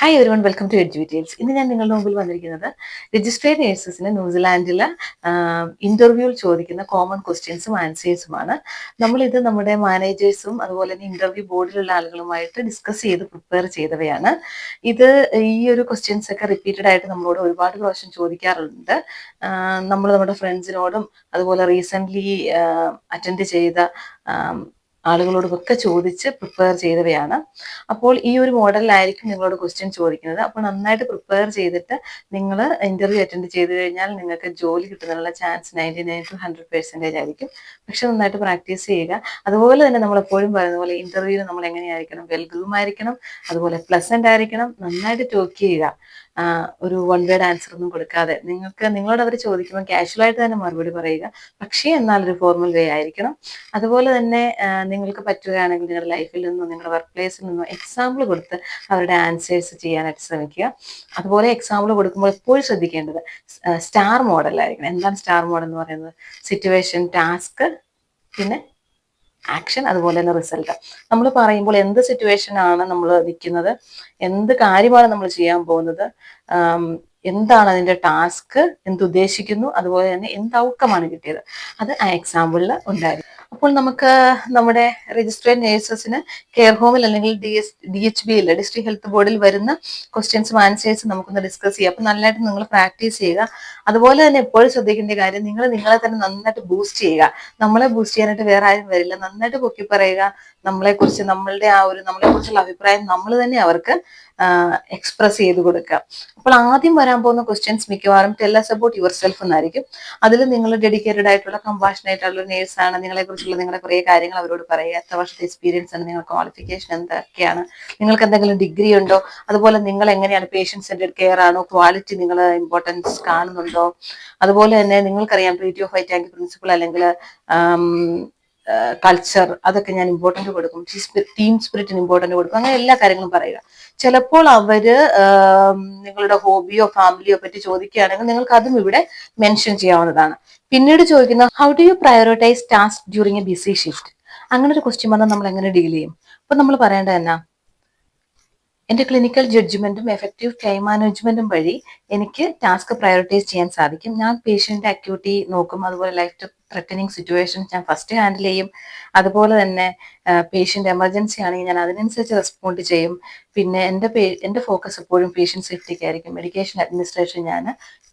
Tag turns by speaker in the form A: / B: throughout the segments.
A: Hi everyone, welcome to Edu Details. ഇന്ന് ഞാൻ നിങ്ങളുടെ മുമ്പിൽ വന്നിരിക്കുന്നത് രജിസ്ട്രേഡ് നേഴ്സസിന് ന്യൂസിലാൻഡിൽ ഇന്റർവ്യൂവിൽ ചോദിക്കുന്ന കോമൺ ക്വസ്റ്റ്യൻസും ആൻസേഴ്സുമാണ്. നമ്മളിത് നമ്മുടെ മാനേജേഴ്സും അതുപോലെ തന്നെ ഇന്റർവ്യൂ ബോർഡിലുള്ള ആളുകളുമായിട്ട് ഡിസ്കസ് ചെയ്ത് പ്രിപ്പയർ ചെയ്തവയാണ്. ഇത് ഈ ഒരു ക്വസ്റ്റ്യൻസ് ഒക്കെ റിപ്പീറ്റഡ് ആയിട്ട് നമ്മളോട് ഒരുപാട് പ്രാവശ്യം ചോദിക്കാറുണ്ട്. നമ്മൾ നമ്മുടെ ഫ്രണ്ട്സിനോടും അതുപോലെ റീസെൻ്റ്ലി അറ്റൻഡ് ചെയ്ത ആളുകളോടൊക്കെ ചോദിച്ച് പ്രിപ്പയർ ചെയ്തവയാണ്. അപ്പോൾ ഈ ഒരു മോഡലിലായിരിക്കും നിങ്ങളോട് ക്വസ്റ്റ്യൻ ചോദിക്കുന്നത്. അപ്പോൾ നന്നായിട്ട് പ്രിപ്പയർ ചെയ്തിട്ട് നിങ്ങൾ ഇന്റർവ്യൂ അറ്റൻഡ് ചെയ്ത് കഴിഞ്ഞാൽ നിങ്ങൾക്ക് ജോലി കിട്ടുന്നതിനുള്ള ചാൻസ് 99 to 100% ആയിരിക്കും. പക്ഷെ നന്നായിട്ട് പ്രാക്ടീസ് ചെയ്യുക. അതുപോലെ തന്നെ നമ്മൾ എപ്പോഴും പറയുന്ന പോലെ ഇന്റർവ്യൂവിന് നമ്മൾ എങ്ങനെയായിരിക്കണം, വെൽഗ്രൂം ആയിരിക്കണം, അതുപോലെ പ്ലസന്റ് ആയിരിക്കണം, നന്നായിട്ട് ടോക്ക് ചെയ്യുക. ഒരു വൺ വേർഡ് ആൻസർ ഒന്നും കൊടുക്കാതെ നിങ്ങളോട് അവർ ചോദിക്കുമ്പോൾ കാഷ്വലായിട്ട് തന്നെ മറുപടി പറയുക. പക്ഷേ എന്നാൽ ഒരു ഫോർമൽ വേ ആയിരിക്കണം. അതുപോലെ തന്നെ നിങ്ങൾക്ക് പറ്റുകയാണെങ്കിൽ നിങ്ങളുടെ ലൈഫിൽ നിന്നോ നിങ്ങളുടെ വർക്ക് പ്ലേസിൽ നിന്നോ എക്സാമ്പിൾ കൊടുത്ത് അവരുടെ ആൻസേഴ്സ് ചെയ്യാനായിട്ട് ശ്രമിക്കുക. അതുപോലെ എക്സാമ്പിൾ കൊടുക്കുമ്പോൾ എപ്പോഴും ശ്രദ്ധിക്കേണ്ടത് സ്റ്റാർ മോഡലായിരിക്കണം. എന്താണ് സ്റ്റാർ മോഡൽ എന്ന് പറയുന്നത്? സിറ്റുവേഷൻ, ടാസ്ക്, പിന്നെ ആക്ഷൻ, അതുപോലെ തന്നെ റിസൾട്ട്. നമ്മൾ പറയുമ്പോൾ എന്ത് സിറ്റുവേഷൻ ആണ് നമ്മൾ നിൽക്കുന്നത്, എന്ത് കാര്യമാണ് നമ്മൾ ചെയ്യാൻ പോകുന്നത്, എന്താണ് അതിൻ്റെ ടാസ്ക്, എന്തുദ്ദേശിക്കുന്നു, അതുപോലെ തന്നെ എന്ത് ഔട്ട്കമാണ് കിട്ടിയത്, അത് ആ എക്സാമ്പിളിൽ ഉണ്ടായിരിക്കും. അപ്പോൾ നമുക്ക് നമ്മുടെ രജിസ്ട്രേഡ് നേഴ്സസിന് കെയർ ഹോമിൽ അല്ലെങ്കിൽ DHBയിൽ ഡിസ്ട്രിക്ട് ഹെൽത്ത് ബോർഡിൽ വരുന്ന ക്വസ്റ്റ്യൻസും ആൻസേഴ്സും നമുക്കൊന്ന് ഡിസ്കസ് ചെയ്യാം. അപ്പം നല്ലതായിട്ട് നിങ്ങൾ പ്രാക്ടീസ് ചെയ്യുക. അതുപോലെ തന്നെ എപ്പോഴും ശ്രദ്ധിക്കേണ്ട കാര്യം, നിങ്ങളെ തന്നെ നന്നായിട്ട് ബൂസ്റ്റ് ചെയ്യുക. നമ്മളെ ബൂസ്റ്റ് ചെയ്യാനായിട്ട് വേറെ ആരും വരില്ല. നന്നായിട്ട് പൊക്കി പറയുക. നമ്മളെക്കുറിച്ച് നമ്മളെക്കുറിച്ചുള്ള അഭിപ്രായം നമ്മൾ തന്നെ അവർക്ക് എക്സ്പ്രസ് ചെയ്ത് കൊടുക്കുക. അപ്പോൾ ആദ്യം വരാൻ പോകുന്ന ക്വസ്റ്റ്യൻസ് മിക്കവാറും ടെൽ us about yourself എന്നായിരിക്കും. അതിൽ നിങ്ങൾ ഡെഡിക്കേറ്റഡ് ആയിട്ടുള്ള കമ്പാഷനേറ്റ് ആയിട്ടുള്ള നേഴ്സാണ്, നിങ്ങളെക്കുറിച്ചുള്ള നിങ്ങളുടെ കുറേ കാര്യങ്ങൾ അവരോട് പറയുക. എത്ര വർഷത്തെ എക്സ്പീരിയൻസ് ആണ്, നിങ്ങളുടെ ക്വാളിഫിക്കേഷൻ എന്തൊക്കെയാണ്, നിങ്ങൾക്ക് എന്തെങ്കിലും ഡിഗ്രി ഉണ്ടോ, അതുപോലെ നിങ്ങൾ എങ്ങനെയാണ് പേഷ്യന്റ് സെന്റഡ് കെയർ ആണോ, ക്വാളിറ്റി നിങ്ങൾ ഇമ്പോർട്ടൻസ് കാണുന്നുണ്ടോ, അതുപോലെ തന്നെ നിങ്ങൾക്കറിയാം ട്രീറ്റി ഓഫ് വൈറ്റാങ്കി പ്രിൻസിപ്പിൾ അല്ലെങ്കിൽ കൾച്ചർ, അതൊക്കെ ഞാൻ ഇമ്പോർട്ടൻറ്റ് കൊടുക്കും. ടീം സ്പിരിറ്റിന് ഇമ്പോർട്ടൻറ്റ് കൊടുക്കും. അങ്ങനെ എല്ലാ കാര്യങ്ങളും പറയുക. ചിലപ്പോൾ അവര് നിങ്ങളുടെ ഹോബിയോ ഫാമിലിയോ പറ്റി ചോദിക്കുകയാണെങ്കിൽ നിങ്ങൾക്ക് അതും ഇവിടെ മെൻഷൻ ചെയ്യാവുന്നതാണ്. പിന്നീട് ചോദിക്കുന്ന how do you prioritise task during a busy shift. അങ്ങനെ ഒരു ക്വസ്റ്റ്യൻ വന്നാൽ നമ്മൾ എങ്ങനെ ഡീൽ ചെയ്യും? അപ്പൊ നമ്മൾ പറയേണ്ടത് എന്നാ, എൻ്റെ ക്ലിനിക്കൽ ജഡ്ജ്മെന്റും എഫക്റ്റീവ് ടൈം മാനേജ്മെന്റും വഴി എനിക്ക് ടാസ്ക് പ്രയോറിറ്റൈസ് ചെയ്യാൻ സാധിക്കും. ഞാൻ പേഷ്യന്റ് ആക്ടിവിറ്റി നോക്കും, അതുപോലെ ലൈഫ് ത്രെറ്റനിങ് സിറ്റുവേഷൻസ് ഞാൻ ഫസ്റ്റ് ഹാൻഡിൽ ചെയ്യും. അതുപോലെ തന്നെ പേഷ്യന്റ് എമർജൻസി ആണെങ്കിൽ ഞാൻ അതിനനുസരിച്ച് റെസ്പോണ്ട് ചെയ്യും. പിന്നെ എൻ്റെ ഫോക്കസ് എപ്പോഴും പേഷ്യന്റ് സേഫ്റ്റിക്ക് ആയിരിക്കും. മെഡിക്കേഷൻ അഡ്മിനിസ്ട്രേഷൻ ഞാൻ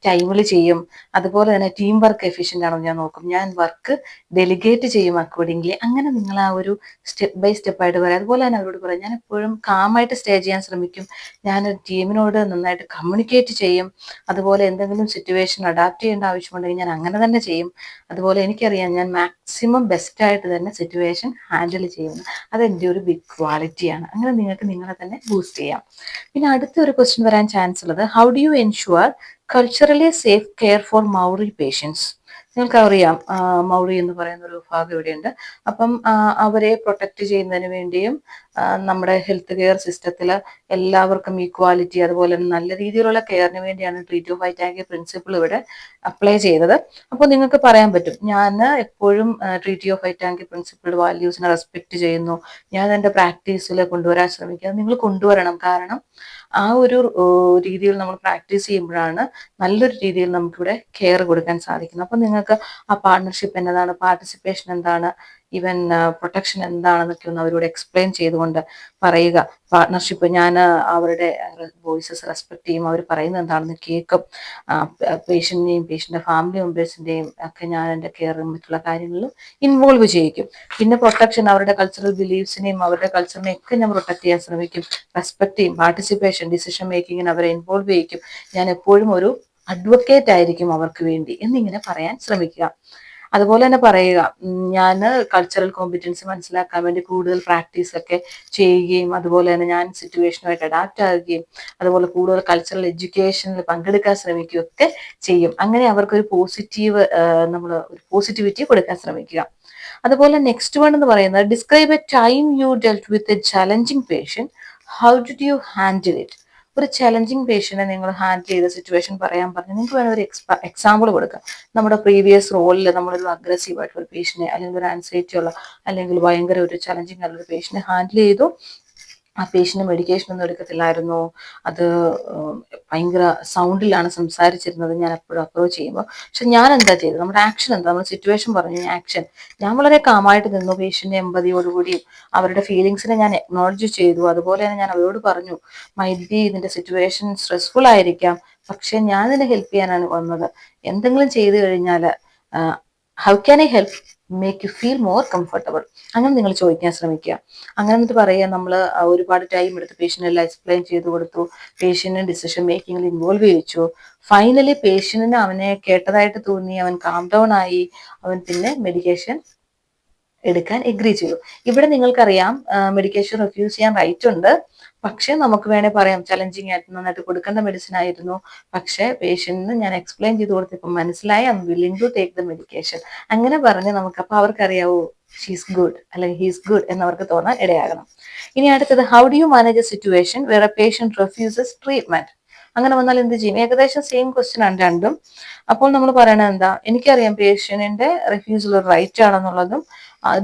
A: ടൈമിൽ ചെയ്യും. അതുപോലെ തന്നെ ടീം വർക്ക് എഫിഷ്യൻ്റ് ആണോ ഞാൻ നോക്കും. ഞാൻ വർക്ക് ഡെലിഗേറ്റ് ചെയ്യും അക്കോർഡിംഗ്ലി. അങ്ങനെ നിങ്ങൾ ആ ഒരു സ്റ്റെപ്പ് ബൈ സ്റ്റെപ്പ് ആയിട്ട് പറയാം. അതുപോലെ തന്നെ അവരോട് പറയാം, ഞാൻ എപ്പോഴും കാമായിട്ട് സ്റ്റേ ചെയ്യാൻ ശ്രമിക്കും. ഞാൻ ടീമിനോട് നന്നായിട്ട് കമ്മ്യൂണിക്കേറ്റ് ചെയ്യും. അതുപോലെ എന്തെങ്കിലും സിറ്റുവേഷൻ അഡാപ്റ്റ് ചെയ്യേണ്ട ആവശ്യമുണ്ടെങ്കിൽ ഞാൻ അങ്ങനെ തന്നെ ചെയ്യും. അതുപോലെ എനിക്കറിയാം ഞാൻ മാക്സിമം ബെസ്റ്റായിട്ട് തന്നെ സിറ്റുവേഷൻ ഹാൻഡിൽ ചെയ്യുന്നു. അതെൻ്റെ ഒരു ബിഗ് ക്വാളിറ്റിയാണ്. അങ്ങനെ നിങ്ങൾക്ക് നിങ്ങളെ തന്നെ ബൂസ്റ്റ് ചെയ്യാം. പിന്നെ അടുത്തൊരു ക്വസ്റ്റ്യൻ വരാൻ ചാൻസ് ഉള്ളത്, how do you ensure culturally safe care for Maori patients. നിങ്ങൾക്കറിയാം മൗറി എന്ന് പറയുന്ന ഒരു വിഭാഗം ഇവിടെയുണ്ട്. അപ്പം അവരെ പ്രൊട്ടക്ട് ചെയ്യുന്നതിന് വേണ്ടിയും നമ്മുടെ ഹെൽത്ത് കെയർ സിസ്റ്റത്തിൽ എല്ലാവർക്കും ഈക്വാലിറ്റി, അതുപോലെ തന്നെ നല്ല രീതിയിലുള്ള കെയറിന് വേണ്ടിയാണ് ട്രീറ്റി ഓഫ് വൈറ്റാങ്കി പ്രിൻസിപ്പിൾ ഇവിടെ അപ്ലൈ ചെയ്തത്. അപ്പോൾ നിങ്ങൾക്ക് പറയാൻ പറ്റും, ഞാൻ എപ്പോഴും ട്രീറ്റി ഓഫ് വൈറ്റാങ്കി പ്രിൻസിപ്പിൾ വാല്യൂസിനെ റെസ്പെക്ട് ചെയ്യുന്നു, ഞാൻ എൻ്റെ പ്രാക്ടീസിൽ കൊണ്ടുവരാൻ ശ്രമിക്കുക. നിങ്ങൾ കൊണ്ടുവരണം. കാരണം ആ ഒരു രീതിയിൽ നമ്മൾ പ്രാക്ടീസ് ചെയ്യുമ്പോഴാണ് നല്ലൊരു രീതിയിൽ നമുക്കിവിടെ കെയർ കൊടുക്കാൻ സാധിക്കുന്നത്. അപ്പം നിങ്ങൾക്ക് ആ പാർട്ണർഷിപ്പ് എന്നതാണ്, പാർട്ടിസിപ്പേഷൻ എന്താണ്, ഈവൻ പ്രൊട്ടക്ഷൻ എന്താണെന്നൊക്കെ ഒന്ന് അവരോട് എക്സ്പ്ലെയിൻ ചെയ്തുകൊണ്ട് പറയുക. പാർട്ണർഷിപ്പ്, ഞാൻ അവരുടെ വോയിസസ് റെസ്പെക്ട് ചെയ്യും, അവർ പറയുന്നത് എന്താണെന്ന് കേൾക്കും. പേഷ്യന്റിനെയും പേഷ്യന്റെ ഫാമിലി മെമ്പേഴ്സിന്റെയും ഒക്കെ ഞാൻ എൻ്റെ കെയറും മറ്റുള്ള കാര്യങ്ങളിലും ഇൻവോൾവ് ചെയ്യിക്കും. പിന്നെ പ്രൊട്ടക്ഷൻ, അവരുടെ കൾച്ചറൽ ബിലീഫ്സിനെയും അവരുടെ കൾച്ചറിനെയും ഒക്കെ ഞാൻ പ്രൊട്ടക്ട് ചെയ്യാൻ ശ്രമിക്കും. റെസ്പെക്ട് ചെയ്യും. പാർട്ടിസിപ്പേഷൻ, ഡിസിഷൻ മേക്കിങ്ങിന് അവരെ ഇൻവോൾവ് ചെയ്യിക്കും. ഞാൻ എപ്പോഴും ഒരു അഡ്വക്കേറ്റ് ആയിരിക്കും അവർക്ക് വേണ്ടി എന്നിങ്ങനെ പറയാൻ ശ്രമിക്കുക. അതുപോലെ തന്നെ പറയുക, ഞാൻ കൾച്ചറൽ കോമ്പറ്റൻസി മനസ്സിലാക്കാൻ വേണ്ടി കൂടുതൽ പ്രാക്ടീസ് ഒക്കെ ചെയ്യുകയും അതുപോലെ തന്നെ ഞാൻ സിറ്റുവേഷനുമായിട്ട് അഡാപ്റ്റ് ആകുകയും അതുപോലെ കൂടുതൽ കൾച്ചറൽ എഡ്യൂക്കേഷനിൽ പങ്കെടുക്കാൻ ശ്രമിക്കുകയും ഒക്കെ ചെയ്യും. അങ്ങനെ അവർക്കൊരു ഒരു പോസിറ്റിവിറ്റി കൊടുക്കാൻ ശ്രമിക്കുക. അതുപോലെ നെക്സ്റ്റ് വൺ എന്ന് പറയുന്നത്, describe A time you delt with a challenging patient, how did you handle it. ഒരു ചലഞ്ചിങ് പേഷ്യനെ നിങ്ങൾ ഹാൻഡിൽ ചെയ്ത സിറ്റുവേഷൻ പറയാൻ പറഞ്ഞു നിങ്ങൾക്ക് വേണം ഒരു എക്സാമ്പിൾ കൊടുക്കാം. നമ്മുടെ പ്രീവിയസ് റോളിൽ നമ്മളൊരു അഗ്രസീവ് ആയിട്ടുള്ള ഒരു പേഷ്യനെ അല്ലെങ്കിൽ ഒരു ആൻസൈറ്റി ഉള്ള അല്ലെങ്കിൽ ഭയങ്കര ഒരു ചലഞ്ചിങ് ആയിട്ടുള്ള ഒരു പേഷ്യനെ ഹാൻഡിൽ ചെയ്തു. ആ പേഷ്യൻ്റ് മെഡിക്കേഷൻ ഒന്നും എടുക്കത്തില്ലായിരുന്നു. അത് ഭയങ്കര സൗണ്ടിലാണ് സംസാരിച്ചിരുന്നത് ഞാൻ എപ്പോഴും അപ്രോച്ച് ചെയ്യുമ്പോൾ. പക്ഷെ ഞാൻ എന്താ ചെയ്തത്, നമ്മുടെ ആക്ഷൻ എന്താ, നമ്മൾ സിറ്റുവേഷൻ പറഞ്ഞു ആക്ഷൻ. ഞാൻ വളരെ കാമായിട്ട് നിന്നു, പേഷ്യൻ്റ് എമ്പതിയോടുകൂടിയും അവരുടെ ഫീലിങ്സിനെ ഞാൻ അക്നോളജ് ചെയ്തു. അതുപോലെ തന്നെ ഞാൻ അവരോട് പറഞ്ഞു, മൈറ്റ് ബി ഇതിന്റെ സിറ്റുവേഷൻ സ്ട്രെസ്ഫുൾ ആയിരിക്കാം, പക്ഷെ ഞാൻ ഇതിനെ ഹെൽപ്പ് ചെയ്യാനാണ് വന്നത്. എന്തെങ്കിലും ചെയ്തു കഴിഞ്ഞാൽ how can I help make you feel more comfortable, അങ്ങനെ നിങ്ങൾ ചോദിക്കാൻ ശ്രമിക്കുക. അങ്ങനെ എന്നിട്ട് പറയുക, നമ്മൾ ഒരുപാട് ടൈം എടുത്ത് പേഷ്യൻ്റെല്ലാം എക്സ്പ്ലെയിൻ ചെയ്ത് കൊടുത്തു, പേഷ്യന്റിനെ ഡിസിഷൻ മേക്കിങ്ങിൽ ഇൻവോൾവ് ചെയ്യിച്ചു. ഫൈനലി പേഷ്യന്റിന് അവനെ കേട്ടതായിട്ട് തോന്നി, അവൻ കാം ഡൗൺ ആയി, അവൻ പിന്നെ മെഡിക്കേഷൻ എടുക്കാൻ എഗ്രി ചെയ്തു. ഇവിടെ നിങ്ങൾക്കറിയാം മെഡിക്കേഷൻ റിഫ്യൂസ് ചെയ്യാൻ റൈറ്റ് ഉണ്ട്, പക്ഷെ നമുക്ക് വേണേൽ പറയാം ചലഞ്ചിങ് ആയിട്ട് നന്നായിട്ട് കൊടുക്കേണ്ട മെഡിസിൻ ആയിരുന്നു, പക്ഷെ പേഷ്യന്റിന് ഞാൻ എക്സ്പ്ലെയിൻ ചെയ്ത് കൊടുത്തപ്പോൾ മനസ്സിലായി, I am willing to take the medication, അങ്ങനെ പറഞ്ഞ് നമുക്ക് അപ്പൊ അവർക്കറിയാവോ ഷീസ് ഗുഡ് അല്ലെങ്കിൽ ഹീസ് ഗുഡ് എന്നവർക്ക് തോന്നാൻ ഇടയാകണം. ഇനി അടുത്തത്, how do you manage a situation where a patient refuses treatment. അങ്ങനെ വന്നാൽ എന്ത് ചെയ്യും? ഏകദേശം സെയിം ക്വസ്റ്റ്യൻ ആണ് രണ്ടും. അപ്പോൾ നമ്മൾ പറയണത് എന്താ, എനിക്കറിയാം പേഷ്യന്റിന്റെ റിഫ്യൂസൽ റൈറ്റ് ആണെന്നുള്ളതും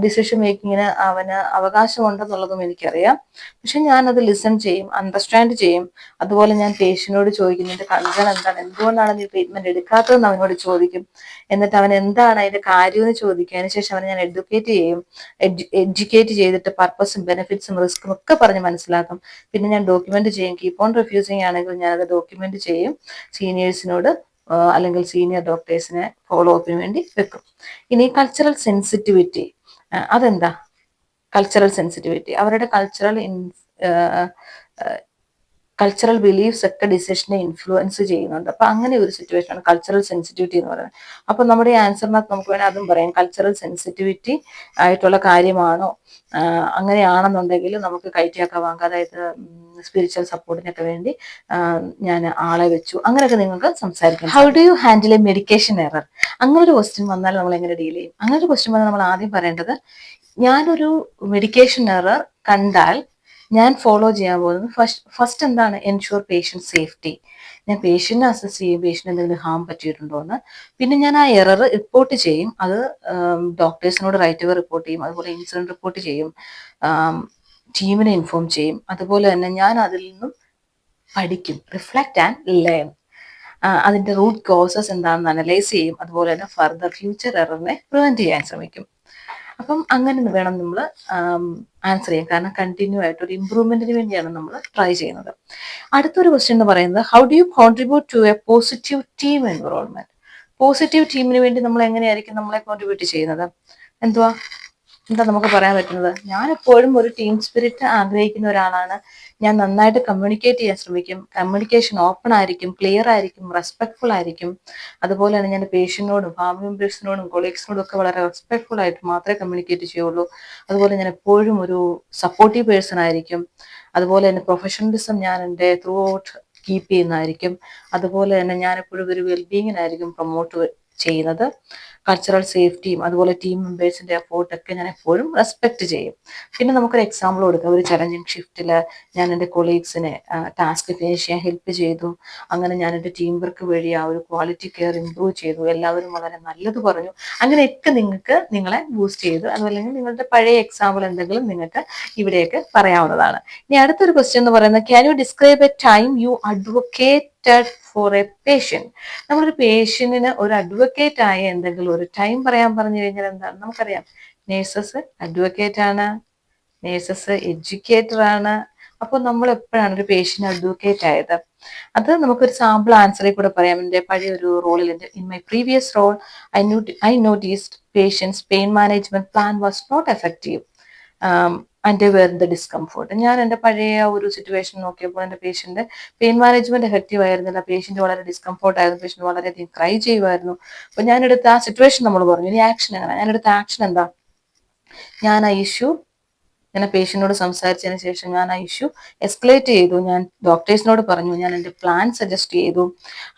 A: ഡിസിഷൻ മേക്കിങ്ങിന് അവന് അവകാശമുണ്ടെന്നുള്ളതും എനിക്കറിയാം, പക്ഷെ ഞാൻ അത് ലിസൺ ചെയ്യും, അണ്ടർസ്റ്റാൻഡ് ചെയ്യും. അതുപോലെ ഞാൻ പേഷ്യന്റിനോട് ചോദിക്കും, നിന്റെ കൺസേൺ എന്താണ്, എന്തുകൊണ്ടാണ് നീ ട്രീറ്റ്മെന്റ് എടുക്കാത്തതെന്ന് അവനോട് ചോദിക്കും. എന്നിട്ട് അവൻ എന്താണ് അതിന്റെ കാര്യമെന്ന് ചോദിക്കും. അതിനുശേഷം അവനെ ഞാൻ എഡ്യൂക്കേറ്റ് ചെയ്യും. എഡ്യൂക്കേറ്റ് ചെയ്തിട്ട് പർപ്പസും ബെനിഫിറ്റ്സും റിസ്ക്കും ഒക്കെ പറഞ്ഞ് മനസ്സിലാക്കും. പിന്നെ ഞാൻ ഡോക്യുമെന്റ് ചെയ്യും. കീപ്പ് ഓൺ റിഫ്യൂസിങ് ആണെങ്കിൽ ഞാനത് ഡോക്യുമെന്റ് ചെയ്യും, സീനിയേഴ്സിനോട് അല്ലെങ്കിൽ സീനിയർ ഡോക്ടേഴ്സിനെ ഫോളോ അപ്പിന് വേണ്ടി വെക്കും. ഇനി കൾച്ചറൽ സെൻസിറ്റിവിറ്റി, അതെന്താ കൾച്ചറൽ സെൻസിറ്റിവിറ്റി? അവരുടെ കൾച്ചറൽ ബിലീഫ്സ് ഒക്കെ ഡിസിഷനെ ഇൻഫ്ലുവൻസ് ചെയ്യുന്നുണ്ട്. അപ്പൊ അങ്ങനെ ഒരു സിറ്റുവേഷൻ ആണ് കൾച്ചറൽ സെൻസിറ്റിവിറ്റി എന്ന് പറയുന്നത്. അപ്പൊ നമ്മുടെ ഈ ആൻസറിനകത്ത് നമുക്ക് വേണേൽ അതും പറയാം, കൾച്ചറൽ സെൻസിറ്റിവിറ്റി ആയിട്ടുള്ള കാര്യമാണോ, അങ്ങനെയാണെന്നുണ്ടെങ്കിൽ നമുക്ക് കൈറ്റിയൊക്കെ വാങ്ങാം, അതായത് സ്പിരിച്വൽ സപ്പോർട്ടിനൊക്കെ വേണ്ടി ഞാൻ ആളെ വെച്ചു, അങ്ങനെയൊക്കെ നിങ്ങൾക്ക് സംസാരിക്കാം. How do you handle A medication error? അങ്ങനെ ഒരു ക്വസ്റ്റ്യൻ വന്നാൽ നമ്മൾ എങ്ങനെ ഡീൽ ചെയ്യും? അങ്ങനെ ഒരു ക്വസ്റ്റ്യൻ വന്നാൽ നമ്മൾ ആദ്യം പറയേണ്ടത്, ഞാനൊരു മെഡിക്കേഷൻ എറർ കണ്ടാൽ ഞാൻ ഫോളോ ചെയ്യാൻ പോകുന്നത് ഫസ്റ്റ് എന്താണ്, എൻഷുർ പേഷ്യന്റ് സേഫ്റ്റി. ഞാൻ പേഷ്യന്റിനെ അസസ് ചെയ്യും, പേഷ്യന്റ് എന്തെങ്കിലും ഹാം പറ്റിയിട്ടുണ്ടോ എന്ന്. പിന്നെ ഞാൻ ആ എറർ റിപ്പോർട്ട് ചെയ്യും, അത് ഡോക്ടേഴ്സിനോട് റൈറ്റ് റിപ്പോർട്ട് ചെയ്യും, അതുപോലെ ഇൻസിഡന്റ് റിപ്പോർട്ട് ചെയ്യും, ടീമിനെ ഇൻഫോം ചെയ്യും. അതുപോലെ തന്നെ ഞാൻ അതിൽ നിന്നും പഠിക്കും, റിഫ്ലക്ട് ആൻഡ് ലേൺ. അതിന്റെ റൂട്ട് കോസസ് എന്താണെന്ന് അനലൈസ് ചെയ്യും. അതുപോലെ തന്നെ ഫർദർ ഫ്യൂച്ചർ എററിനെ പ്രിവെന്റ് ചെയ്യാൻ ശ്രമിക്കും. അപ്പം അങ്ങനെ വേണം നമ്മൾ ആൻസർ ചെയ്യാൻ, കാരണം കണ്ടിന്യൂ ആയിട്ട് ഒരു ഇമ്പ്രൂവ്മെന്റിന് വേണ്ടിയാണ് നമ്മൾ ട്രൈ ചെയ്യുന്നത്. അടുത്തൊരു ക്വസ്റ്റ്യൻ എന്ന് പറയുന്നത്, how do you contribute to a positive team environment? Positive ടീമിന് വേണ്ടി നമ്മൾ എങ്ങനെയായിരിക്കും നമ്മളെ കോൺട്രിബ്യൂട്ട് ചെയ്യുന്നത്? എന്താ നമുക്ക് പറയാൻ പറ്റുന്നത്? ഞാൻ എപ്പോഴും ഒരു ടീം സ്പിരിറ്റ് ആഗ്രഹിക്കുന്ന ഒരാളാണ്. ഞാൻ നന്നായിട്ട് കമ്മ്യൂണിക്കേറ്റ് ചെയ്യാൻ ശ്രമിക്കും, കമ്മ്യൂണിക്കേഷൻ ഓപ്പൺ ആയിരിക്കും, ക്ലിയർ ആയിരിക്കും, റെസ്പെക്ട്ഫുൾ ആയിരിക്കും. അതുപോലെ തന്നെ ഞാൻ പേഷ്യന്റിനോടും ഫാമിലി മെമ്പേഴ്സിനോടും കൊളീഗ്സിനോടും ഒക്കെ വളരെ റെസ്പെക്ട്ഫുൾ ആയിട്ട് മാത്രമേ കമ്മ്യൂണിക്കേറ്റ് ചെയ്യുള്ളൂ. അതുപോലെ ഞാൻ എപ്പോഴും ഒരു സപ്പോർട്ടീവ് പേഴ്സൺ ആയിരിക്കും. അതുപോലെ തന്നെ പ്രൊഫഷണലിസം ഞാൻ എൻ്റെ ത്രൂ ഔട്ട് കീപ്പ് ചെയ്യുന്നതായിരിക്കും. അതുപോലെ തന്നെ ഞാൻ എപ്പോഴും ഒരു വെൽബീങ്ങിനായിരിക്കും പ്രൊമോട്ട് ചെയ്യുന്നത്. കൾച്ചറൽ സേഫ്റ്റിയും അതുപോലെ ടീം മെമ്പേഴ്സിന്റെ എഫോർട്ടൊക്കെ ഞാൻ എപ്പോഴും റെസ്പെക്ട് ചെയ്യും. പിന്നെ നമുക്കൊരു എക്സാമ്പിൾ കൊടുക്കാം. ഒരു ചലഞ്ചിങ് ഷിഫ്റ്റിൽ ഞാൻ എൻ്റെ കൊളീഗ്സിനെ ടാസ്ക് ഫിനിഷ് ചെയ്യാൻ ഹെൽപ്പ് ചെയ്തു. അങ്ങനെ ഞാൻ എൻ്റെ ടീം വർക്ക് വഴി ആ ഒരു ക്വാളിറ്റി കെയർ ഇംപ്രൂവ് ചെയ്തു. എല്ലാവരും വളരെ നല്ലത് പറഞ്ഞു. അങ്ങനെയൊക്കെ നിങ്ങൾക്ക് നിങ്ങളെ ബൂസ്റ്റ് ചെയ്തു. അതുപോലെ നിങ്ങളുടെ പഴയ എക്സാമ്പിൾ എന്തെങ്കിലും നിങ്ങൾക്ക് ഇവിടെയൊക്കെ പറയാവുന്നതാണ്. ഇനി അടുത്തൊരു ക്വസ്റ്റ്യൻ എന്ന് പറയുന്നത്, can you describe A time you advocated for A patient? നമ്മളൊരു പേഷ്യന്റിന് ഒരു അഡ്വക്കേറ്റ് ആയ എന്തെങ്കിലും ഒരു ടൈം പറയാൻ പറഞ്ഞു കഴിഞ്ഞാൽ എന്താണ്? നമുക്കറിയാം, നേഴ്സസ് അഡ്വക്കേറ്റ് ആണ്, നേഴ്സസ് എഡ്യൂക്കേറ്റർ ആണ്. അപ്പോൾ നമ്മൾ എപ്പോഴാണ് ഒരു പേഷ്യന്റ് അഡ്വക്കേറ്റ് ആയത്? അത് നമുക്കൊരു സാമ്പിൾ ആൻസറിൽ കൂടെ പറയാം. എൻ്റെ പഴയ ഒരു റോളിൽ, in my previous role, I noticed patients pain management plan was not effective and were the discomfort. ഞാൻ എൻ്റെ പഴയ ഒരു സിറ്റുവേഷൻ നോക്കിയപ്പോൾ എൻ്റെ പേഷ്യന്റ് പെയിൻ മാനേജ്മെന്റ് എഫക്റ്റീവ് ആയിരുന്നില്ല, പേഷ്യന്റ് വളരെ ഡിസ്കംഫോർട്ട് ആയിരുന്നു, പേഷ്യന്റ് വളരെയധികം ക്രൈ ചെയ്യുമായിരുന്നു. അപ്പൊ ഞാനെടുത്ത ആ സിറ്റുവേഷൻ നമ്മൾ പറഞ്ഞു. ഇനി ആക്ഷൻ എങ്ങനെ? ഞാനെടുത്ത ആക്ഷൻ എന്താ? ഞാൻ ആ ഇഷ്യൂ, ഞാൻ പേഷ്യന്റിനോട് സംസാരിച്ചതിന് ശേഷം ഞാൻ ആ ഇഷ്യൂ എസ്കലേറ്റ് ചെയ്തു. ഞാൻ ഡോക്ടേഴ്സിനോട് പറഞ്ഞു, ഞാൻ എൻ്റെ പ്ലാൻ സജസ്റ്റ് ചെയ്തു.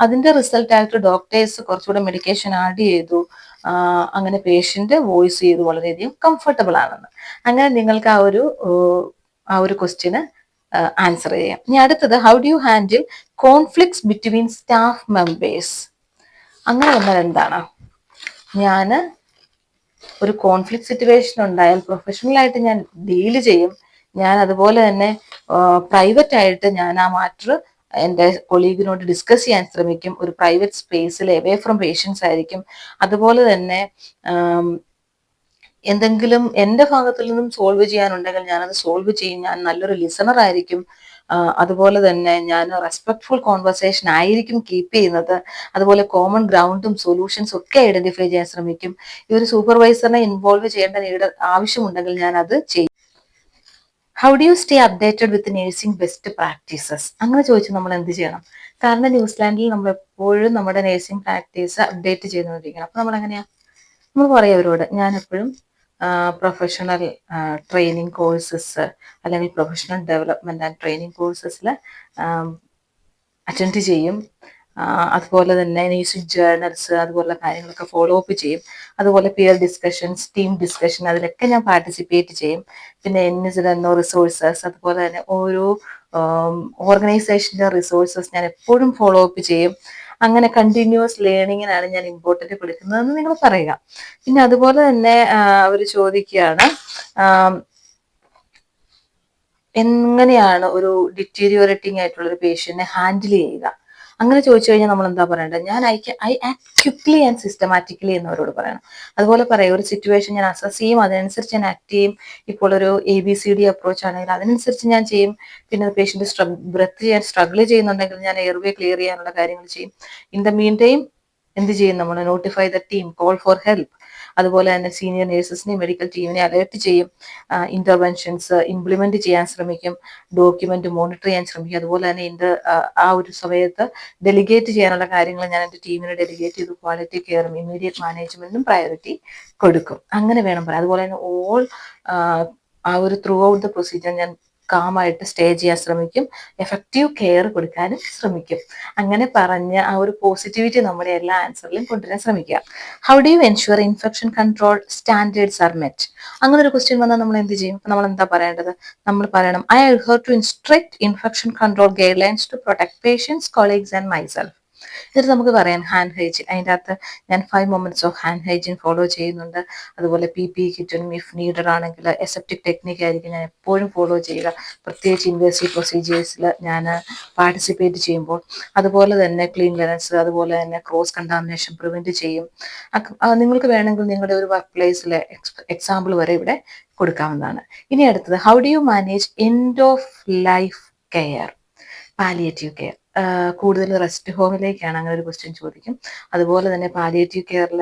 A: അതിന്റെ റിസൾട്ട് ആയിട്ട് ഡോക്ടേഴ്സ് കുറച്ചുകൂടെ മെഡിക്കേഷൻ ആഡ് ചെയ്തു. അങ്ങനെ പേഷ്യന്റ് വോയിസ് ചെയ്തു വളരെയധികം കംഫർട്ടബിൾ ആണെന്ന്. അങ്ങനെ നിങ്ങൾക്ക് ആ ഒരു ക്വസ്റ്റ്യന് ആൻസർ ചെയ്യാം. ഇനി അടുത്തത്, how do you handle conflicts between staff members? അങ്ങനെ വന്നാൽ എന്താണ്? ഞാൻ ഒരു കോൺഫ്ലിക്ട് സിറ്റുവേഷൻ ഉണ്ടായാൽ പ്രൊഫഷണൽ ആയിട്ട് ഞാൻ ഡീല് ചെയ്യും. ഞാൻ അതുപോലെ തന്നെ പ്രൈവറ്റ് ആയിട്ട് ഞാൻ ആ മാറ്റർ എൻ്റെ കൊളീഗിനോട് ഡിസ്കസ് ചെയ്യാൻ ശ്രമിക്കും. ഒരു പ്രൈവറ്റ് സ്പേസിൽ അവേ ഫ്രം പേഷ്യൻസ് ആയിരിക്കും. അതുപോലെ തന്നെ എന്തെങ്കിലും എൻ്റെ ഭാഗത്തു നിന്നും സോൾവ് ചെയ്യാനുണ്ടെങ്കിൽ ഞാനത് സോൾവ് ചെയ്യും. ഞാൻ നല്ലൊരു ലിസണർ ആയിരിക്കും. അതുപോലെ തന്നെ ഞാൻ റെസ്പെക്ട്ഫുൾ കോൺവെർസേഷൻ ആയിരിക്കും കീപ്പ് ചെയ്യുന്നത്. അതുപോലെ കോമൺ ഗ്രൗണ്ടും സൊല്യൂഷൻസ് ഒക്കെ ഐഡന്റിഫൈ ചെയ്യാൻ ശ്രമിക്കും. ഈ ഒരു സൂപ്പർവൈസറിനെ ഇൻവോൾവ് ചെയ്യേണ്ട ആവശ്യമുണ്ടെങ്കിൽ ഞാൻ അത് ചെയ്യും. How do you stay updated with nursing best practices? അങ്ങനെ ചോദിച്ചാൽ നമ്മൾ എന്ത് ചെയ്യണം? കാരണം ന്യൂസിലാൻഡിൽ നമ്മൾ എപ്പോഴും നമ്മുടെ നേഴ്സിംഗ് പ്രാക്ടീസ് അപ്ഡേറ്റ് ചെയ്തുകൊണ്ടിരിക്കണം. അപ്പൊ നമ്മൾ എങ്ങനെയാ? നമ്മൾ പറയും അവരോട്, ഞാൻ എപ്പോഴും പ്രൊഫഷണൽ ട്രെയിനിങ് കോഴ്സസ് അല്ലെങ്കിൽ പ്രൊഫഷണൽ ഡെവലപ്മെന്റ് ആൻഡ് ട്രെയിനിങ് കോഴ്സസിൽ അറ്റൻഡ് ചെയ്യും. അതുപോലെ തന്നെ നേഴ്സിംഗ് ജേർണൽസ് അതുപോലുള്ള കാര്യങ്ങളൊക്കെ ഫോളോ അപ്പ് ചെയ്യും. അതുപോലെ പിയർ ഡിസ്കഷൻസ്, ടീം ഡിസ്കഷൻ, അതിലൊക്കെ ഞാൻ പാർട്ടിസിപ്പേറ്റ് ചെയ്യും. പിന്നെ NSNO റിസോഴ്സസ്, അതുപോലെ തന്നെ ഓരോ ഓർഗനൈസേഷൻ്റെ റിസോഴ്സസ് ഞാൻ എപ്പോഴും ഫോളോ അപ്പ് ചെയ്യും. അങ്ങനെ കണ്ടിന്യൂസ് ലേണിങ്ങിനാണ് ഞാൻ ഇമ്പോർട്ടൻ്റ് കൊടുക്കുന്നതെന്ന് നിങ്ങൾ പറയുക. പിന്നെ അതുപോലെ തന്നെ അവർ ചോദിക്കുകയാണ്, എങ്ങനെയാണ് ഒരു ഡിറ്റീരിയോറേറ്റിംഗ് ആയിട്ടുള്ള ഒരു പേഷ്യന്റിനെ ഹാൻഡിൽ ചെയ്യുക? അങ്ങനെ ചോദിച്ചു കഴിഞ്ഞാൽ നമ്മൾ എന്താ പറയേണ്ടത്? ഞാൻ I act quickly and systematically എന്നവരോട് പറയണം. അതുപോലെ പറയാം, ഒരു സിറ്റുവേഷൻ ഞാൻ അസസ് ചെയ്യും, അതിനനുസരിച്ച് ഞാൻ ആക്ട് ചെയ്യും. ഇപ്പോൾ ഒരു ABCD അപ്രോച്ച് ആണെങ്കിൽ അതിനനുസരിച്ച് ഞാൻ ചെയ്യും. പിന്നെ പേഷ്യന്റ് ബ്രെത്ത് ചെയ്യാൻ സ്ട്രഗിൾ ചെയ്യുന്നുണ്ടെങ്കിൽ ഞാൻ എയർവേ ക്ലിയർ ചെയ്യാനുള്ള കാര്യങ്ങൾ ചെയ്യും. ഇൻ ദ മീൻ ടൈം എന്ത് ചെയ്യും? നമ്മൾ notify the team, call for help. അതുപോലെ തന്നെ സീനിയർ നേഴ്സസിനെയും മെഡിക്കൽ ടീമിനെ അലേർട്ട് ചെയ്യും. ഇന്റർവെൻഷൻസ് ഇംപ്ലിമെന്റ് ചെയ്യാൻ ശ്രമിക്കും. ഡോക്യുമെന്റ് മോണിറ്റർ ചെയ്യാൻ ശ്രമിക്കും. അതുപോലെ തന്നെ ആ ഒരു സമയത്ത് ഡെലിഗേറ്റ് ചെയ്യാനുള്ള കാര്യങ്ങൾ ഞാൻ എൻ്റെ ടീമിനെ ഡെലിഗേറ്റ് ചെയ്തു. ക്വാളിറ്റി കെയറും ഇമ്മീഡിയറ്റ് മാനേജ്മെന്റിനും പ്രയോറിറ്റി കൊടുക്കും. അങ്ങനെ വേണം പറയാം. അതുപോലെ തന്നെ ആ ഒരു ത്രൂ ഔട്ട് ദ പ്രൊസീജിയർ ഞാൻ കാമായിട്ട് സ്റ്റേ ചെയ്യാൻ ശ്രമിക്കും. എഫക്റ്റീവ് കെയർ കൊടുക്കാനും ശ്രമിക്കും. അങ്ങനെ പറഞ്ഞ് ആ ഒരു പോസിറ്റിവിറ്റി നമ്മുടെ എല്ലാ ആൻസറിലും കൊണ്ടുവരാൻ ശ്രമിക്കുക. How do U ensure infection control standards R met? അങ്ങനെ ഒരു ക്വസ്റ്റ്യൻ വന്നാൽ നമ്മൾ എന്ത് ചെയ്യും? നമ്മൾ എന്താ പറയേണ്ടത്? നമ്മൾ പറയണം, I adhere to strict infection control guidelines to protect patients, colleagues and myself. എന്നിട്ട് നമുക്ക് പറയാം ഹാൻഡ് ഹൈജീൻ. അതിൻ്റെ അകത്ത് ഞാൻ 5 moments of hand hygiene follow ചെയ്യുന്നുണ്ട്. അതുപോലെ PPE കിറ്റും ഇഫ് നീഡഡ് ആണെങ്കിൽ എസെപ്റ്റിക് ടെക്നിക്ക് ആയിരിക്കും ഞാൻ എപ്പോഴും ഫോളോ ചെയ്യുക, പ്രത്യേകിച്ച് ഇൻവേസീവ് പ്രൊസീജിയേഴ്സിൽ ഞാൻ പാർട്ടിസിപ്പേറ്റ് ചെയ്യുമ്പോൾ. അതുപോലെ തന്നെ ക്ലീൻലിനെസ്, അതുപോലെ തന്നെ ക്രോസ് കണ്ടാമിനേഷൻ പ്രിവെന്റ് ചെയ്യും. നിങ്ങൾക്ക് വേണമെങ്കിൽ നിങ്ങളുടെ ഒരു വർക്ക് പ്ലേസിലെ എക്സാമ്പിൾ വരെ ഇവിടെ കൊടുക്കാവുന്നതാണ്. ഇനി അടുത്തത്, how do you manage end of life care, palliative care? കൂടുതൽ റെസ്റ്റ് ഹോമിലേക്കാണ് അങ്ങനെ ഒരു ക്വസ്റ്റ്യൻ ചോദിക്കും. അതുപോലെ തന്നെ പാലിയേറ്റീവ് കെയറിൽ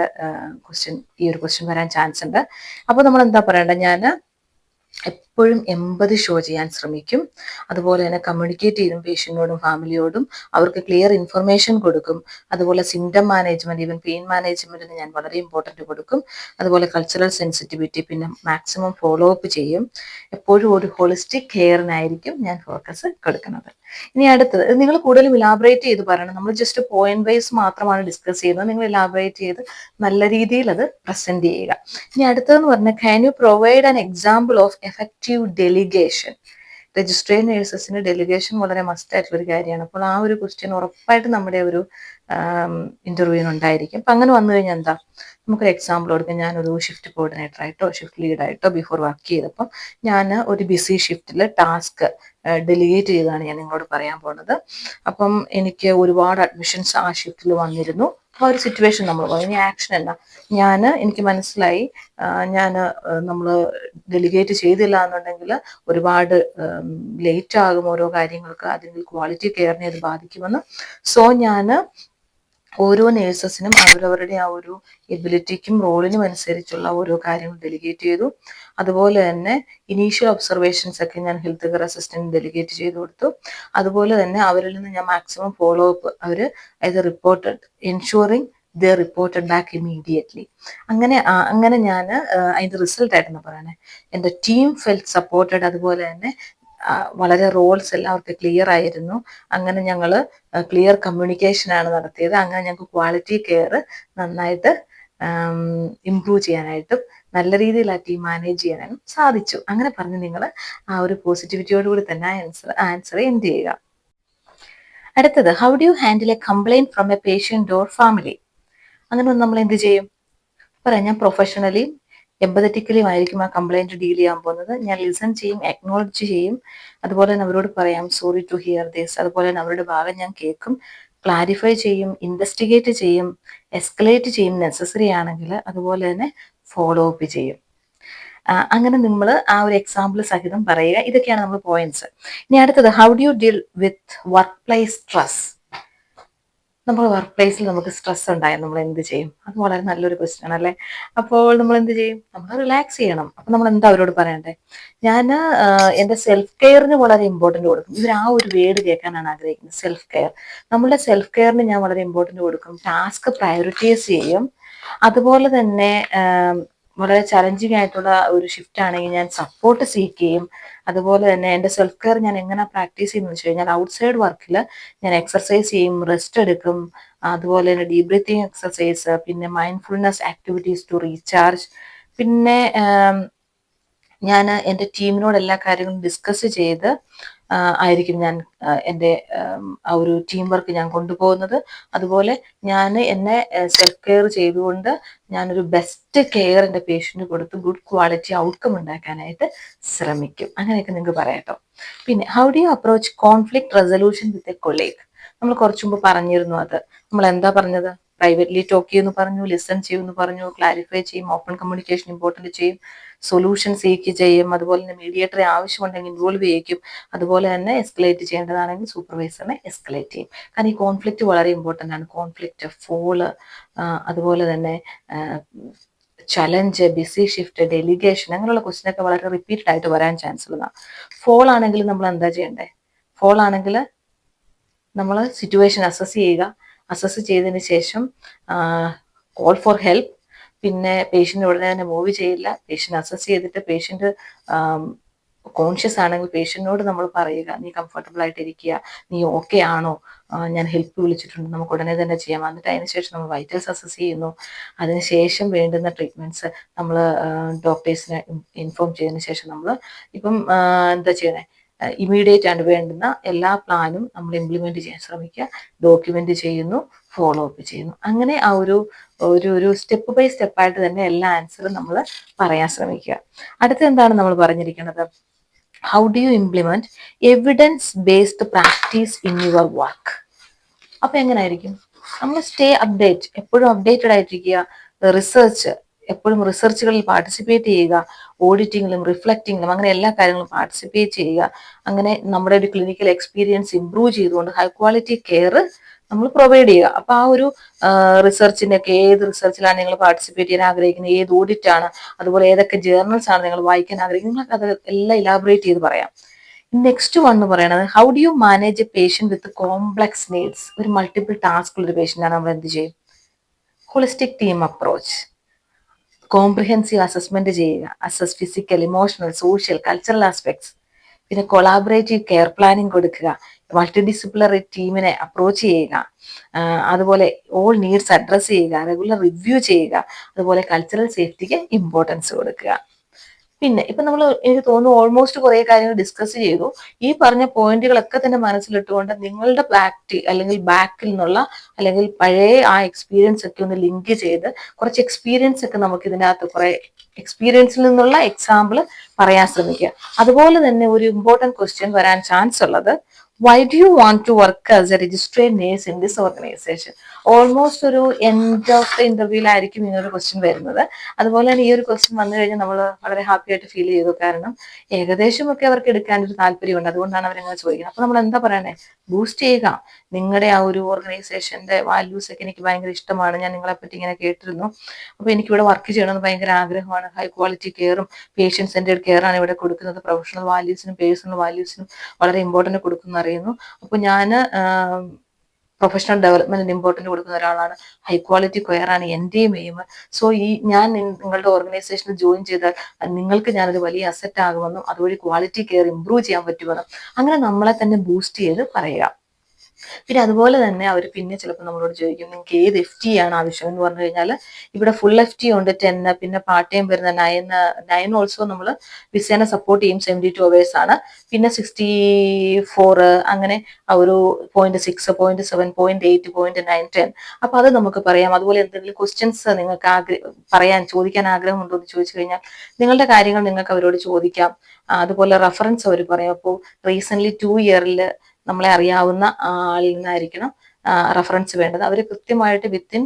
A: ഈ ഒരു ക്വസ്റ്റ്യൻ വരാൻ ചാൻസ് ഉണ്ട്. അപ്പോൾ നമ്മൾ എന്താ പറയേണ്ടത്? ഞാൻ എപ്പോഴും എമ്പതി ഷോ ചെയ്യാൻ ശ്രമിക്കും. അതുപോലെ തന്നെ കമ്മ്യൂണിക്കേറ്റ് ചെയ്യും പേഷ്യന്റിനോടും ഫാമിലിയോടും. അവർക്ക് ക്ലിയർ ഇൻഫർമേഷൻ കൊടുക്കും. അതുപോലെ സിംറ്റം മാനേജ്മെന്റ്, ഈവൻ പെയിൻ മാനേജ്മെന്റിന് ഞാൻ വളരെ ഇമ്പോർട്ടൻറ്റ് കൊടുക്കും. അതുപോലെ കൾച്ചറൽ സെൻസിറ്റിവിറ്റി, പിന്നെ മാക്സിമം ഫോളോ അപ്പ് ചെയ്യും. എപ്പോഴും ഒരു ഹോളിസ്റ്റിക് കെയറിനായിരിക്കും ഞാൻ ഫോക്കസ് കൊടുക്കുന്നത്. ഇനി അടുത്തത്, നിങ്ങൾ കൂടുതലും ഇലാബറേറ്റ് ചെയ്ത് പറയണം. നമ്മൾ ജസ്റ്റ് പോയിന്റ് വൈസ് മാത്രമാണ് ഡിസ്കസ് ചെയ്യുന്നത്. നിങ്ങൾ ഇലാബറേറ്റ് ചെയ്ത് നല്ല രീതിയിൽ അത് പ്രസന്റ് ചെയ്യുക. ഇനി അടുത്തതെന്ന് പറഞ്ഞാൽ, can you provide an example of effective delegation? Registered നേഴ്സസിന് ഡെലിഗേഷൻ വളരെ മസ്റ്റ് ആയിട്ടുള്ള ഒരു കാര്യമാണ്. അപ്പോൾ ആ ഒരു ക്വസ്റ്റ്യൻ ഉറപ്പായിട്ട് നമ്മുടെ ഒരു ഇന്റർവ്യൂവിന് ഉണ്ടായിരിക്കും. അപ്പം അങ്ങനെ വന്നു കഴിഞ്ഞാൽ എന്താ, നമുക്കൊരു എക്സാമ്പിൾ കൊടുക്കാം. ഞാനൊരു ഷിഫ്റ്റ് കോർഡിനേറ്റർ ആയിട്ടോ ഷിഫ്റ്റ് ലീഡായിട്ടോ ബിഫോർ വർക്ക് ചെയ്തപ്പം ഞാൻ ഒരു ബിസി ഷിഫ്റ്റിൽ ടാസ്ക് ഡെലിഗേറ്റ് ചെയ്താണ് ഞാൻ നിങ്ങളോട് പറയാൻ പോകുന്നത്. അപ്പം എനിക്ക് ഒരുപാട് അഡ്മിഷൻസ് ആ ഷിഫ്റ്റിൽ വന്നിരുന്നു. ആ ഒരു സിറ്റുവേഷൻ നമ്മൾ പറയും. ഇനി ആക്ഷൻ എന്നാ, എനിക്ക് മനസ്സിലായി നമ്മൾ ഡെലിഗേറ്റ് ചെയ്തില്ല എന്നുണ്ടെങ്കിൽ ഒരുപാട് ലേറ്റ് ആകും ഓരോ കാര്യങ്ങൾക്ക്, അതിൽ ക്വാളിറ്റി കെയറിനെ അത് ബാധിക്കുമെന്ന്. സോ ഞാൻ ഓരോ നേഴ്സസിനും അവരവരുടെ ആ ഒരു എബിലിറ്റിക്കും റോളിനും അനുസരിച്ചുള്ള ഓരോ കാര്യങ്ങൾ ഡെലിഗേറ്റ് ചെയ്തു. അതുപോലെ തന്നെ ഇനീഷ്യൽ ഒബ്സർവേഷൻസ് ഒക്കെ ഞാൻ ഹെൽത്ത് കെയർ അസിസ്റ്റന്റ് ഡെലിഗേറ്റ് ചെയ്ത് കൊടുത്തു. അതുപോലെ തന്നെ അവരിൽ നിന്ന് ഞാൻ മാക്സിമം ഫോളോ അപ്പ്, അവർ അത് റിപ്പോർട്ടഡ്, എൻഷുറിങ് ദേ റിപ്പോർട്ടഡ് ബാക്ക് ഇമീഡിയറ്റ്ലി. അങ്ങനെ ഞാൻ അതിൻ്റെ റിസൾട്ടായിട്ടെന്ന് പറയണേ, എൻ്റെ ടീം ഫെൽറ്റ് സപ്പോർട്ടഡ്. അതുപോലെ തന്നെ വളരെ റോൾസ് എല്ലാവർക്കും ക്ലിയർ ആയിരുന്നു. അങ്ങനെ ഞങ്ങൾ ക്ലിയർ കമ്മ്യൂണിക്കേഷനാണ് നടത്തിയത്. അങ്ങനെ ഞങ്ങൾക്ക് ക്വാളിറ്റി കെയർ നന്നായിട്ട് ഇംപ്രൂവ് ചെയ്യാനായിട്ടും നല്ല രീതിയിൽ ആ ടീം മാനേജ് ചെയ്യാനും സാധിച്ചു. അങ്ങനെ പറഞ്ഞ് നിങ്ങൾ ആ ഒരു പോസിറ്റിവിറ്റിയോടുകൂടി തന്നെ ആൻസർ എൻഡ് ചെയ്യുക. അടുത്തത്, how do you handle A complaint from A patient or family? അങ്ങനെ നമ്മൾ എന്ത് ചെയ്യും? പറയാം, ഞാൻ പ്രൊഫഷണലി എമ്പതറ്റിക്കലിയും ആയിരിക്കും ആ കംപ്ലൈന്റ് ഡീൽ ചെയ്യാൻ പോകുന്നത്. ഞാൻ ലിസൺ ചെയ്യും, അക്നോളജ് ചെയ്യും, അതുപോലെ തന്നെ അവരോട് പറയാം സോറി ടു ഹിയർ ദിസ്, അതുപോലെ തന്നെ അവരുടെ ഭാഗം ഞാൻ കേൾക്കും, ക്ലാരിഫൈ ചെയ്യും, ഇൻവെസ്റ്റിഗേറ്റ് ചെയ്യും, എസ്കലേറ്റ് ചെയ്യും നെസസറി ആണെങ്കിൽ, അതുപോലെ തന്നെ ഫോളോ അപ്പ് ചെയ്യും. അങ്ങനെ നമ്മൾ ആ ഒരു എക്സാമ്പിൾ സഹിതം പറയുക. ഇതൊക്കെയാണ് നമ്മൾ പോയിന്റ്സ്. ഇനി അടുത്തത്, how do you deal with work place stress. നമ്മൾ വർക്ക് പ്ലേസിൽ നമുക്ക് സ്ട്രെസ് ഉണ്ടായാൽ നമ്മൾ എന്ത് ചെയ്യും? അത് വളരെ നല്ലൊരു ക്വസ്റ്റ്യൻ ആണ് അല്ലേ? അപ്പോൾ നമ്മൾ എന്ത് ചെയ്യും? നമ്മൾ റിലാക്സ് ചെയ്യണം. അപ്പൊ നമ്മൾ എന്താ അവരോട് പറയണ്ടേ? ഞാൻ എൻ്റെ സെൽഫ് കെയറിന് വളരെ ഇമ്പോർട്ടൻറ്റ് കൊടുക്കും. ഇവർ ആ ഒരു വേർഡ് കേൾക്കാനാണ് ആഗ്രഹിക്കുന്നത്, സെൽഫ് കെയർ. നമ്മളുടെ സെൽഫ് കെയറിന് ഞാൻ വളരെ ഇമ്പോർട്ടൻറ്റ് കൊടുക്കും. ടാസ്ക് പ്രയോറിറ്റൈസ് ചെയ്യും. അതുപോലെ തന്നെ വളരെ ചലഞ്ചിങ് ആയിട്ടുള്ള ഒരു ഷിഫ്റ്റ് ആണെങ്കിൽ ഞാൻ സപ്പോർട്ട് സീക്ക് ചെയ്യും. അതുപോലെ തന്നെ എൻ്റെ സെൽഫ് കെയർ ഞാൻ എങ്ങനെ പ്രാക്ടീസ് ചെയ്യുന്നത് വെച്ച് കഴിഞ്ഞാൽ, ഔട്ട്സൈഡ് വർക്കിൽ ഞാൻ എക്സർസൈസ് ചെയ്യും, റെസ്റ്റ് എടുക്കും, അതുപോലെ തന്നെ ഡീപ് ബ്രീത്തിങ് എക്സർസൈസ്, പിന്നെ മൈൻഡ്ഫുൾനെസ് ആക്ടിവിറ്റീസ് ടു റീചാർജ്. പിന്നെ ഞാൻ എൻ്റെ ടീമിനോട് എല്ലാ കാര്യങ്ങളും ഡിസ്കസ് ചെയ്ത് ആയിരിക്കും ഞാൻ എൻ്റെ ആ ഒരു ടീം വർക്ക് ഞാൻ കൊണ്ടുപോകുന്നത്. അതുപോലെ ഞാൻ എന്നെ സെൽഫ് കെയർ ചെയ്തുകൊണ്ട് ഞാനൊരു ബെസ്റ്റ് കെയർ എൻ്റെ പേഷ്യൻറ്റിന് കൊടുത്ത് ഗുഡ് ക്വാളിറ്റി ഔട്ട്കം ഉണ്ടാക്കാനായിട്ട് ശ്രമിക്കും. അങ്ങനെയൊക്കെ നിങ്ങൾക്ക് പറയാട്ടോ. പിന്നെ how do U approach conflict resolution with a colleague. നമ്മൾ കുറച്ചു മുമ്പ് പറഞ്ഞിരുന്നു. അത് നമ്മൾ എന്താ പറഞ്ഞത്? പ്രൈവറ്റ്ലി ടോക്ക് ചെയ്യുമെന്ന് പറഞ്ഞു, ലിസൺ ചെയ്യുമെന്ന് പറഞ്ഞു, ക്ലാരിഫൈ ചെയ്യും, ഓപ്പൺ കമ്മ്യൂണിക്കേഷൻ ഇമ്പോർട്ടൻറ്റ് ചെയ്യും, സൊല്യൂഷൻ സീക്ക് ചെയ്യും, അതുപോലെ തന്നെ മീഡിയേറ്ററെ ആവശ്യമുണ്ടെങ്കിൽ ഇൻവോൾവ് ചെയ്യിക്കും, അതുപോലെ തന്നെ എസ്കലേറ്റ് ചെയ്യേണ്ടതാണെങ്കിൽ സൂപ്പർവൈസറിനെ എസ്കലേറ്റ് ചെയ്യും. കാരണം ഈ കോൺഫ്ലിക്റ്റ് വളരെ ഇമ്പോർട്ടൻ്റ് ആണ്. കോൺഫ്ലിക്റ്റ്, ഫോള്, അതുപോലെ തന്നെ ചലഞ്ച്, ബിസി ഷിഫ്റ്റ്, ഡെലിഗേഷൻ, അങ്ങനെയുള്ള ക്വസ്റ്റ്യൻ ഒക്കെ വളരെ റിപ്പീറ്റഡ് ആയിട്ട് വരാൻ ചാൻസ് ഉള്ളതാണ്. ഫോൾ ആണെങ്കിൽ നമ്മൾ എന്താ ചെയ്യേണ്ടേ? ഫോൾ ആണെങ്കിൽ നമ്മൾ സിറ്റുവേഷൻ അസസ് ചെയ്യുക. അസസ് ചെയ്തതിന് ശേഷം കോൾ ഫോർ ഹെൽപ്പ്. പിന്നെ പേഷ്യൻ്റ് ഉടനെ തന്നെ മൂവ് ചെയ്യില്ല. പേഷ്യൻ്റ് അസസ് ചെയ്തിട്ട് പേഷ്യൻ്റ് കോൺഷ്യസ് ആണെങ്കിൽ പേഷ്യൻറ്റിനോട് നമ്മൾ പറയുക, നീ കംഫർട്ടബിൾ ആയിട്ട് ഇരിക്കുക, നീ ഓക്കെ ആണോ, ഞാൻ ഹെൽപ്പ് വിളിച്ചിട്ടുണ്ട്, നമുക്ക് ഉടനെ തന്നെ ചെയ്യാം. എന്നിട്ട് അതിനുശേഷം നമ്മൾ വൈറ്റൽസ് അസസ് ചെയ്യുന്നു. അതിനുശേഷം വേണ്ടുന്ന ട്രീറ്റ്മെൻറ്റ്സ് നമ്മൾ ഡോക്ടേഴ്സിനെ ഇൻഫോം ചെയ്തതിന് ശേഷം നമ്മൾ ഇപ്പം എന്താ ചെയ്യണേ, ഇമീഡിയറ്റ് ആയിട്ട് വേണ്ടുന്ന എല്ലാ പ്ലാനും നമ്മൾ ഇംപ്ലിമെന്റ് ചെയ്യാൻ ശ്രമിക്കുക. ഡോക്യുമെന്റ് ചെയ്യുന്നു, ഫോളോ അപ്പ് ചെയ്യുന്നു. അങ്ങനെ ആ ഒരു സ്റ്റെപ്പ് ബൈ സ്റ്റെപ്പായിട്ട് തന്നെ എല്ലാ ആൻസറും നമ്മൾ പറയാൻ ശ്രമിക്കുക. അടുത്ത എന്താണ് നമ്മൾ പറഞ്ഞിരിക്കുന്നത്? How do U implement evidence based practice in your work. അപ്പൊ എങ്ങനെയായിരിക്കും? നമ്മൾ സ്റ്റേ അപ്ഡേറ്റ്, എപ്പോഴും അപ്ഡേറ്റഡ് ആയിട്ടിരിക്കുക. റിസർച്ച്, എപ്പോഴും റിസർച്ചുകളിൽ പാർട്ടിസിപ്പേറ്റ് ചെയ്യുക. ഓഡിറ്റിങ്ങിലും റിഫ്ലക്റ്റിങ്ങിലും അങ്ങനെ എല്ലാ കാര്യങ്ങളും പാർട്ടിസിപ്പേറ്റ് ചെയ്യുക. അങ്ങനെ നമ്മുടെ ഒരു ക്ലിനിക്കൽ എക്സ്പീരിയൻസ് ഇംപ്രൂവ് ചെയ്തുകൊണ്ട് ഹൈ ക്വാളിറ്റി കെയർ നമ്മൾ പ്രൊവൈഡ് ചെയ്യുക. അപ്പൊ ആ ഒരു റിസർച്ചിന്റെ ഒക്കെ, ഏത് റിസർച്ചിലാണ് നിങ്ങൾ പാർട്ടിസിപ്പേറ്റ് ചെയ്യാൻ ആഗ്രഹിക്കുന്നത്, ഏത് ഓഡിറ്റ് ആണ്, അതുപോലെ ഏതൊക്കെ ജേർണൽസ് ആണ് നിങ്ങൾ വായിക്കാൻ ആഗ്രഹിക്കുന്നത്, നിങ്ങൾക്ക് അത് എല്ലാം ഇലാബറേറ്റ് ചെയ്ത് പറയാം. നെക്സ്റ്റ് വൺ എന്ന് പറയുന്നത്, how do you manage a patient with complex needs. ഒരു മൾട്ടിപ്പിൾ ടാസ്ക് ഉള്ള ഒരു പേഷ്യൻ്റാണ്, നമ്മൾ എന്ത് ചെയ്യും? Holistic team approach, comprehensive assessment ചെയ്യുക. Assess physical, emotional, social, cultural aspects. പിന്നെ കൊളാബറേറ്റീവ് കെയർ പ്ലാനിങ് കൊടുക്കുക. മൾട്ടി ഡിസിപ്ലിനറി ടീമിനെ അപ്രോച്ച് ചെയ്യുക. അതുപോലെ ഓൾ നീഡ്സ് അഡ്രസ് ചെയ്യുക. റെഗുലർ റിവ്യൂ ചെയ്യുക. അതുപോലെ കൾച്ചറൽ സേഫ്റ്റിക്ക് ഇമ്പോർട്ടൻസ് കൊടുക്കുക. പിന്നെ ഇപ്പൊ നമ്മൾ, എനിക്ക് തോന്നുന്നു ഓൾമോസ്റ്റ് കുറെ കാര്യങ്ങൾ ഡിസ്കസ് ചെയ്തു. ഈ പറഞ്ഞ പോയിന്റുകളൊക്കെ തന്നെ മനസ്സിലിട്ടുകൊണ്ട് നിങ്ങളുടെ ബാക്കിൽ നിന്നുള്ള അല്ലെങ്കിൽ പഴയ ആ എക്സ്പീരിയൻസ് ഒക്കെ ഒന്ന് ലിങ്ക് ചെയ്ത് കുറച്ച് എക്സ്പീരിയൻസ് ഒക്കെ നമുക്ക് ഇതിനകത്ത് കുറെ എക്സ്പീരിയൻസിൽ നിന്നുള്ള എക്സാമ്പിൾ പറയാൻ ശ്രമിക്കുക. അതുപോലെ തന്നെ ഒരു ഇമ്പോർട്ടൻറ്റ് ക്വസ്റ്റ്യൻ വരാൻ ചാൻസ് ഉള്ളത്, why do you want to work as a registered nurse in this organisation. Almost ഒരു എൻഡ് ഓഫ് ദ ഇന്റർവ്യൂലായിരിക്കും ഇങ്ങനൊരു ക്വസ്റ്റ്യൻ വരുന്നത്. അതുപോലെ തന്നെ ഈ ഒരു ക്വസ്റ്റ്യൻ വന്നു കഴിഞ്ഞാൽ നമ്മൾ വളരെ ഹാപ്പി ആയിട്ട് ഫീൽ ചെയ്തു. കാരണം ഏകദേശം ഒക്കെ അവർക്ക് എടുക്കാൻ ഒരു താല്പര്യമുണ്ട്, അതുകൊണ്ടാണ് അവരങ്ങനെ ചോദിക്കുന്നത്. അപ്പൊ നമ്മൾ എന്താ പറയണേ? ബൂസ്റ്റ് ചെയ്യുക. നിങ്ങളുടെ ആ ഒരു ഓർഗനൈസേഷന്റെ വാല്യൂസ് ഒക്കെ എനിക്ക് ഭയങ്കര ഇഷ്ടമാണ്, ഞാൻ നിങ്ങളെ പറ്റി ഇങ്ങനെ കേട്ടിരുന്നു, അപ്പൊ എനിക്കിവിടെ വർക്ക് ചെയ്യണമെന്ന് ഭയങ്കര ആഗ്രഹമാണ്. ഹൈ ക്വാളിറ്റി കെയറും പേഷ്യന്റ് സെന്റേഡ് കെയർ ആണ് ഇവിടെ കൊടുക്കുന്നത്. പ്രൊഫഷണൽ വാല്യൂസിനും പേഴ്സണൽ വാല്യൂസിനും വളരെ ഇമ്പോർട്ടന്റ് കൊടുക്കുന്ന അറിയുന്നു. അപ്പൊ ഞാൻ പ്രൊഫഷണൽ ഡെവലപ്മെന്റിന് ഇമ്പോർട്ടൻറ്റ് കൊടുക്കുന്ന ഒരാളാണ്. ഹൈ ക്വാളിറ്റി കെയർ ആണ് എൻ്റെയും എയിം. സോ ഞാൻ നിങ്ങളുടെ ഓർഗനൈസേഷനിൽ ജോയിൻ ചെയ്താൽ നിങ്ങൾക്ക് ഞാനൊരു വലിയ അസറ്റ് ആകുമെന്നും അതുവഴി ക്വാളിറ്റി കെയർ ഇംപ്രൂവ് ചെയ്യാൻ പറ്റുമെന്നും അങ്ങനെ നമ്മളെ തന്നെ ബൂസ്റ്റ് ചെയ്ത് പറയുക. പിന്നെ അതുപോലെ തന്നെ അവർ പിന്നെ ചിലപ്പോൾ നമ്മളോട് ചോദിക്കും നിങ്ങൾക്ക് ഏത് FT ആണ് ആവശ്യം എന്ന് പറഞ്ഞു കഴിഞ്ഞാൽ ഇവിടെ ഫുൾ FT ഉണ്ട് 10, പിന്നെ പാർട്ട് ടൈം വരുന്ന 9 ഓൾസോ നമ്മൾ വിസേനെ സപ്പോർട്ട് ചെയ്യും 72 hours ആണ്. പിന്നെ 64 അങ്ങനെ ഒരു 0.6, 0.7, 0.8, 0.9, 10. അപ്പൊ അത് നമുക്ക് പറയാം. അതുപോലെ എന്തെങ്കിലും ക്വസ്റ്റ്യൻസ് നിങ്ങൾക്ക് ചോദിക്കാൻ ആഗ്രഹമുണ്ടോ എന്ന് ചോദിച്ചു കഴിഞ്ഞാൽ നിങ്ങളുടെ കാര്യങ്ങൾ നിങ്ങൾക്ക് അവരോട് ചോദിക്കാം. അതുപോലെ റെഫറൻസ് അവർ പറയും. അപ്പോൾ റീസെന്റ് 2 year നമ്മളെ അറിയാവുന്ന ആളിൽ നിന്നായിരിക്കണം റെഫറൻസ് വേണ്ടത്. അവർ കൃത്യമായിട്ട് വിത്തിൻ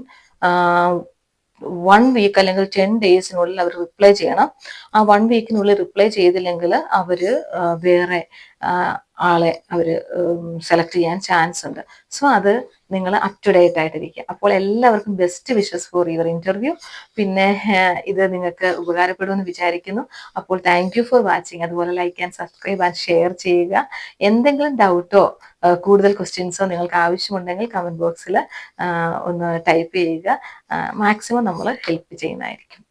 A: 1 week അല്ലെങ്കിൽ 10 daysനുള്ളിൽ അവർ റിപ്ലൈ ചെയ്യണം. ആ 1 weekനുള്ളിൽ റിപ്ലൈ ചെയ്തില്ലെങ്കിൽ അവര് വേറെ ആളെ അവര് സെലക്ട് ചെയ്യാൻ ചാൻസ് ഉണ്ട്. സോ അത് നിങ്ങൾ അപ് ടു ഡേറ്റ് ആയിട്ടിരിക്കുക. അപ്പോൾ എല്ലാവർക്കും best wishes for your interview. പിന്നെ ഇത് നിങ്ങൾക്ക് ഉപകാരപ്പെടുമെന്ന് വിചാരിക്കുന്നു. അപ്പോൾ താങ്ക് യു ഫോർ വാച്ചിങ്. അതുപോലെ like and subscribe and share ചെയ്യുക. എന്തെങ്കിലും ഡൗട്ടോ കൂടുതൽ ക്വസ്റ്റ്യൻസോ നിങ്ങൾക്ക് ആവശ്യമുണ്ടെങ്കിൽ കമന്റ് ബോക്സിൽ ഒന്ന് ടൈപ്പ് ചെയ്യുക. മാക്സിമം നമ്മൾ ഹെൽപ്പ് ചെയ്യുന്നതായിരിക്കും.